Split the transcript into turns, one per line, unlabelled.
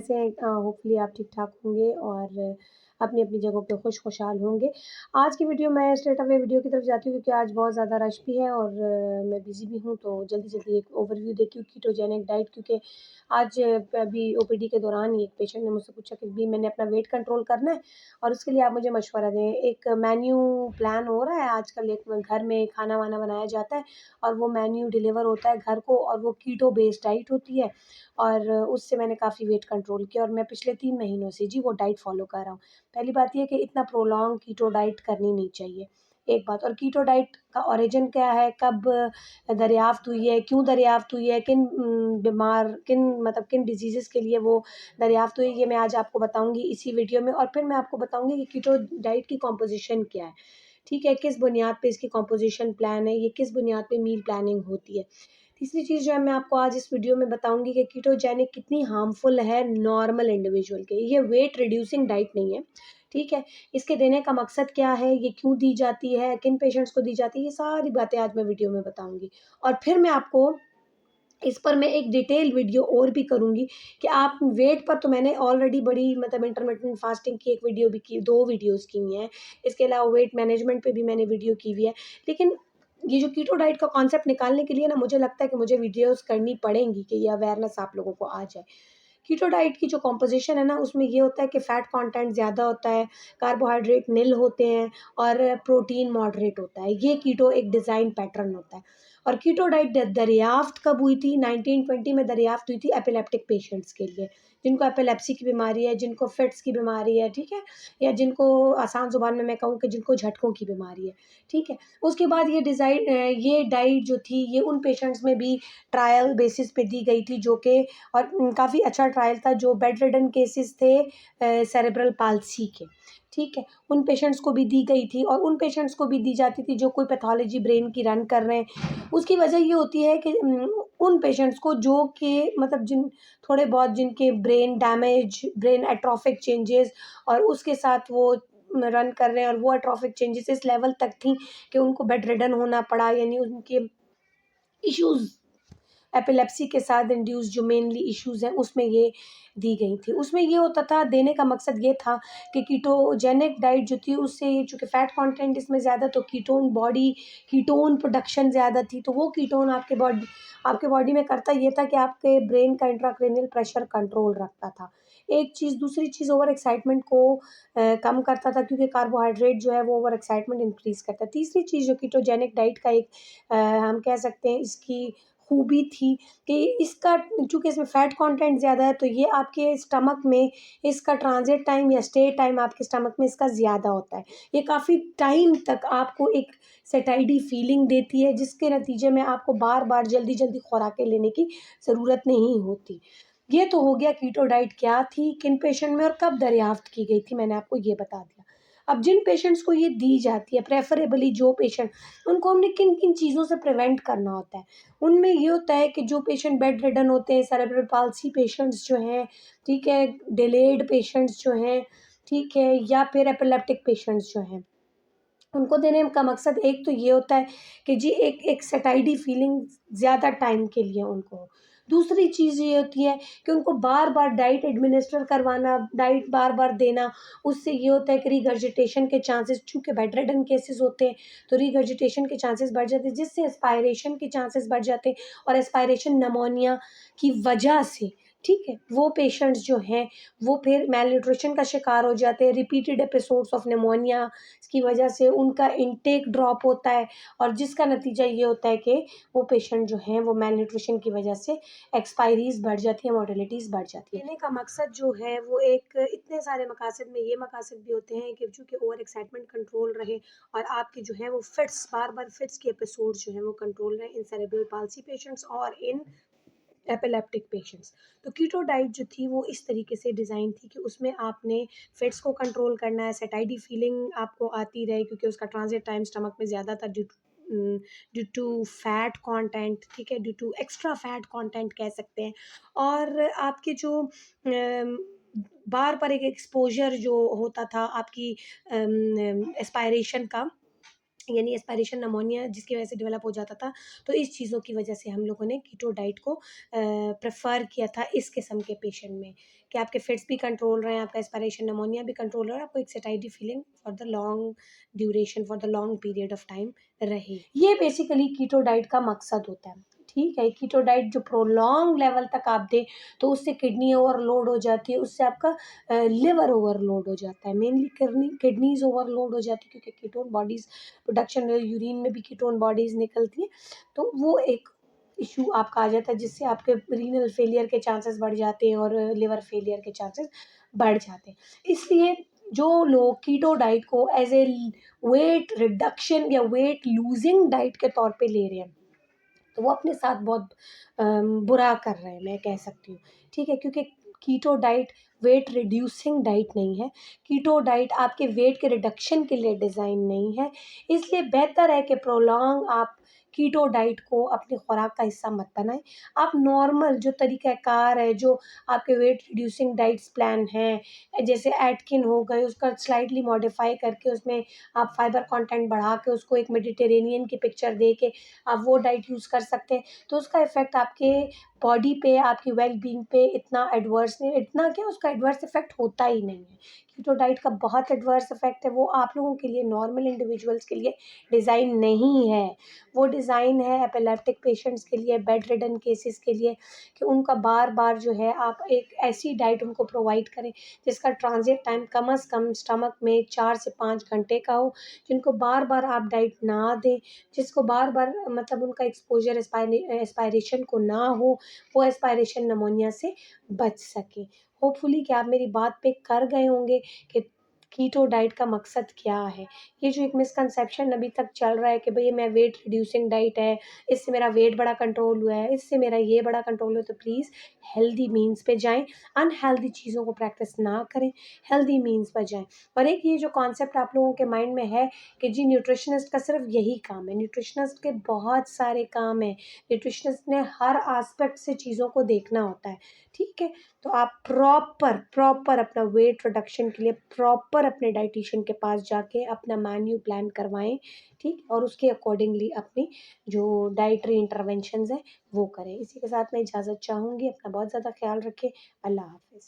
से होपफुली आप ठीक-ठाक होंगे और अपनी-अपनी जगहों पे खुशहाल होंगे। आज की वीडियो मैं स्ट्रेट अवे वीडियो की तरफ जाती हूँ क्योंकि आज बहुत ज़्यादा रश भी है और मैं बिज़ी भी हूँ, तो जल्दी-जल्दी एक ओवरव्यू देती हूँ कीटोजेनिक डाइट क्योंकि आज अभी ओपीडी के दौरान ही एक पेशेंट ने मुझसे पूछा कि भी मैंने अपना वेट कंट्रोल करना है और उसके लिए आप मुझे मशवरा दें। एक मेन्यू प्लान हो रहा है आजकल, एक घर में खाना-वाना बनाया जाता है और वो मेन्यू डिलीवर होता है घर को और वो कीटो बेस्ड डाइट होती है और उससे मैंने काफ़ी वेट कंट्रोल किया और मैं पिछले 3 महीनों से जी वो डाइट फ़ॉलो कर रहा हूँ। पहली बात ये है कि इतना प्रोलॉन्ग कीटो डाइट करनी नहीं चाहिए, एक बात। और कीटो डाइट का ओरिजिन क्या है, कब दरियाफ़्त हुई है, क्यों दरियाफ़्त हुई है, किन डिज़ीज़ेज़ के लिए वो दरियाफ़्त हुई है, ये मैं आज आपको बताऊँगी इसी वीडियो में। और फिर मैं आपको बताऊँगी कि कीटो डाइट की कॉम्पोज़िशन क्या है, ठीक है? किस बुनियाद पे इसकी कॉम्पोज़िशन प्लान है, ये किस बुनियाद पे मील प्लानिंग होती है। तीसरी चीज़ जो है मैं आपको आज इस वीडियो में बताऊँगी कि कीटोजेनिक कितनी हार्मफुल है नॉर्मल इंडिविजुअल के। ये वेट रिड्यूसिंग डाइट नहीं है, ठीक है? इसके देने का मकसद क्या है, ये क्यों दी जाती है, किन पेशेंट्स को दी जाती है, ये सारी बातें आज मैं वीडियो में बताऊँगी। और फिर मैं आपको इस पर मैं एक डिटेल वीडियो और भी करूँगी कि आप वेट पर तो मैंने ऑलरेडी बड़ी इंटरमिटेंट फास्टिंग की एक वीडियो भी की, 2 वीडियोज़ की हुई हैं। इसके अलावा वेट मैनेजमेंट पे भी मैंने वीडियो की हुई है। लेकिन ये जो कीटो डाइट का कॉन्सेप्ट निकालने के लिए ना मुझे लगता है कि मुझे वीडियोज़ करनी पड़ेंगी कि ये अवेयरनेस आप लोगों को आ जाए। कीटो डाइट की जो कॉम्पोज़िशन है ना, उसमें ये होता है कि फैट कंटेंट ज़्यादा होता है, कार्बोहाइड्रेट निल होते हैं और प्रोटीन मॉडरेट होता है। ये कीटो एक डिज़ाइन पैटर्न होता है। और कीटो डाइट दरियाफ़्त कब हुई थी? 1920 में दरियाफ़्त हुई थी एपिलेप्टिक पेशेंट्स के लिए, जिनको एपिलेप्सी की बीमारी है, जिनको फिट्स की बीमारी है, ठीक है? या जिनको आसान ज़ुबान में मैं कहूँ कि जिनको झटकों की बीमारी है, ठीक है? उसके बाद ये डाइट जो थी, ये उन पेशेंट्स में भी ट्रायल बेसिस पे दी गई थी जो कि और काफ़ी अच्छा ट्रायल था जो बेड रिडन केसेस थे सेरेब्रल पाल्सी के, ठीक है? उन पेशेंट्स को भी दी गई थी और उन पेशेंट्स को भी दी जाती थी जो कोई पैथोलॉजी ब्रेन की रन कर रहे हैं। उसकी वजह ये होती है कि उन पेशेंट्स को जो कि जिन थोड़े बहुत जिनके brain damage, brain atrophic changes और उसके साथ वो रन कर रहे हैं और वो एट्रोफिक चेंजेज़ इस लेवल तक थी कि उनको बेड रिडन होना पड़ा, यानी उनके इश्यूज़ एपिलेप्सी के साथ इंड्यूस जो मेनली इश्यूज़ हैं उसमें ये दी गई थी। उसमें ये होता था, देने का मकसद ये था कि कीटोजेनिक डाइट जो थी उससे चूँकि फैट कंटेंट इसमें ज़्यादा, तो कीटोन प्रोडक्शन ज़्यादा थी, तो वो कीटोन आपके बॉडी में करता ये था कि आपके ब्रेन का इंट्राक्रैनियल प्रेशर कंट्रोल रखता था। एक चीज़, दूसरी चीज़ ओवर एक्साइटमेंट को कम करता था क्योंकि कार्बोहाइड्रेट जो है वो ओवर एक्साइटमेंट इंक्रीज़ करता है। तीसरी चीज़ जो कीटोजेनिक डाइट का एक हम कह सकते हैं इसकी खूबी थी कि इसका चूँकि इसमें फैट कंटेंट ज़्यादा है, तो ये आपके स्टमक में इसका ट्रांज़िट टाइम या स्टे टाइम आपके स्टमक में इसका ज़्यादा होता है। ये काफ़ी टाइम तक आपको एक सैटिस्फाइड फीलिंग देती है, जिसके नतीजे में आपको बार-बार जल्दी-जल्दी खुराकें लेने की ज़रूरत नहीं होती। ये तो हो गया कीटो डाइट क्या थी, किन पेशेंट में और कब दरियाफ़्त की गई थी, मैंने आपको ये बता दिया। अब जिन पेशेंट्स को ये दी जाती है, प्रेफ़रेबली जो पेशेंट, उनको हमने किन-किन चीज़ों से प्रिवेंट करना होता है। उनमें ये होता है कि जो पेशेंट बेड रिडन होते हैं, सेरेब्रल पाल्सी पेशेंट्स जो हैं, ठीक है, डिलेड पेशेंट्स जो हैं, ठीक है, या फिर एपिलेप्टिक पेशेंट्स जो हैं, उनको देने का मकसद एक तो ये होता है कि जी एक एक सैटिस्फाइड फीलिंग ज़्यादा टाइम के लिए उनको हो। दूसरी चीज़ ये होती है कि उनको बार-बार डाइट एडमिनिस्टर करवाना, डाइट बार-बार देना, उससे ये होता है कि रिगर्जिटेशन के चांसेस, चूँकि बेड रिडन केसेस होते हैं, तो रिगर्जिटेशन के चांसेस बढ़ जाते हैं, जिससे एस्पायरेशन के चांसेस बढ़ जाते हैं और एस्पायरेशन निमोनिया की वजह से, ठीक है, वो पेशेंट्स जो हैं, वो फिर मैलन्यूट्रिशन का शिकार हो जाते हैं, रिपीटेड एपिसोड्स ऑफ निमोनिया की वजह से उनका इनटेक ड्रॉप होता है और जिसका नतीजा ये होता है कि वो पेशेंट जो हैं वो मैलन्यूट्रिशन की वजह से एक्सपायरीज़ बढ़ जाती है, मोर्टेलिटीज़ बढ़ जाती है। कहने का मकसद जो है वो एक, इतने सारे मकासद में ये मकासद भी होते हैं कि चूँकि ओवर एक्साइटमेंट कंट्रोल रहे और आपके जो है वो फिट्स, बार-बार फिट्स के एपिसोड्स जो हैं वो कंट्रोल रहें इन सेरेब्रल पाल्सी पेशेंट्स और इन एपिलेप्टिक पेशेंट्स। तो कीटो डाइट जो थी वो इस तरीके से डिज़ाइन थी कि उसमें आपने फैट्स को कंट्रोल करना है, सैटिस्फाइड फीलिंग आपको आती रहे क्योंकि उसका ट्रांज़िट टाइम स्टमक में ज़्यादा था ड्यू टू फैट कंटेंट, ठीक है, due to extra fat content कह सकते हैं। और आपके जो बार-बार एक एक्सपोज़र जो होता था आपकी एस्पायरेशन का, यानी एस्पायरेशन निमोनिया जिसकी वजह से डेवलप हो जाता था। तो इस चीज़ों की वजह से हम लोगों ने कीटो डाइट को प्रेफ़र किया था इस किस्म के पेशेंट में, कि आपके फिट्स भी कंट्रोल रहें, आपका एस्पायरेशन निमोनिया भी कंट्रोल रहे और आपको एक satisfied feeling for the long duration, for the long period of time रहे। ये बेसिकली कीटो डाइट का मकसद होता है, ठीक है? कीटो डाइट जो प्रोलॉन्ग लेवल तक आप दें, तो उससे किडनी ओवरलोड हो जाती है, उससे आपका लिवर ओवरलोड हो जाता है, मेनली किडनीज़ ओवरलोड हो जाती है, क्योंकि कीटोन बॉडीज़ प्रोडक्शन यूरिन में भी कीटोन बॉडीज़ निकलती हैं, तो वो एक इश्यू आपका आ जाता है, जिससे आपके रीनल फेलियर के चांसेस बढ़ जाते हैं और लिवर फेलियर के चांसेस बढ़ जाते हैं। इसलिए जो लोग कीटो डाइट को एज़ ए वेट रिडक्शन या वेट लूज़िंग डाइट के तौर पे ले रहे हैं, तो वो अपने साथ बहुत बुरा कर रहे हैं, मैं कह सकती हूँ, ठीक है? क्योंकि keto diet weight reducing diet नहीं है, कीटो डाइट आपके वेट के रिडक्शन के लिए डिज़ाइन नहीं है, इसलिए बेहतर है कि प्रोलॉन्ग आप कीटो डाइट को अपनी खुराक का हिस्सा मत बनाएँ। आप नॉर्मल जो तरीक़ाकार है, जो आपके वेट रिड्यूसिंग डाइट्स प्लान हैं, जैसे एटकिन हो गए, उसका स्लाइटली मॉडिफ़ाई करके उसमें आप फाइबर कंटेंट बढ़ा के उसको एक मेडिटेरेनियन की पिक्चर दे के आप वो डाइट यूज़ कर सकते हैं, तो उसका इफ़ेक्ट आपके बॉडी पे, आपकी वेल बीइंग पे इतना एडवर्स नहीं, इतना क्या, उसका एडवर्स इफ़ेक्ट होता ही नहीं है। कीटो डाइट का बहुत एडवर्स इफ़ेक्ट है, वो आप लोगों के लिए, नॉर्मल इंडिविजुअल्स के लिए डिज़ाइन नहीं है। वो डिज़ाइन है एपिलेप्टिक पेशेंट्स के लिए, बेड रिडन केसेस के लिए, कि उनका बार-बार जो है आप एक ऐसी डाइट उनको प्रोवाइड करें, जिसका ट्रांज़िट टाइम कम से कम स्टमक में 4 से 5 घंटे का हो, जिनको बार-बार आप डाइट ना दें, जिसको बार-बार मतलब उनका एक्सपोज़र एस्पायरेशन को ना हो, वो एस्पायरेशन निमोनिया से बच सके। होपफुली कि आप मेरी बात पे कर गए होंगे कि कीटो डाइट का मकसद क्या है। ये जो एक मिसकंसेप्शन अभी तक चल रहा है कि भई मैं वेट रिड्यूसिंग डाइट है, इससे मेरा वेट बड़ा कंट्रोल हुआ है, इससे मेरा ये बड़ा कंट्रोल हुआ है, तो प्लीज़ हेल्दी मीन्स पे जाएँ, अनहेल्दी चीज़ों को प्रैक्टिस ना करें, हेल्दी मीन्स पर जाएँ। और एक ये जो कॉन्सेप्ट आप लोगों के माइंड में है कि जी न्यूट्रिशनिस्ट का सिर्फ़ यही काम है, न्यूट्रिशनिस्ट के बहुत सारे काम हैं। न्यूट्रिशनिस्ट ने हर एस्पेक्ट से चीज़ों को देखना होता है, ठीक है? तो आप प्रॉपर अपना वेट रिडक्शन के लिए प्रॉपर अपने डायटीशियन के पास जाके अपना मेन्यू प्लान करवाएँ, ठीक? और उसके अकॉर्डिंगली अपनी जो डाइटरी इंटरवेंशंस हैं, वो करें। इसी के साथ मैं इजाज़त चाहूँगी, अपना बहुत ज़्यादा ख़्याल रखें। अल्लाह हाफ़िज़।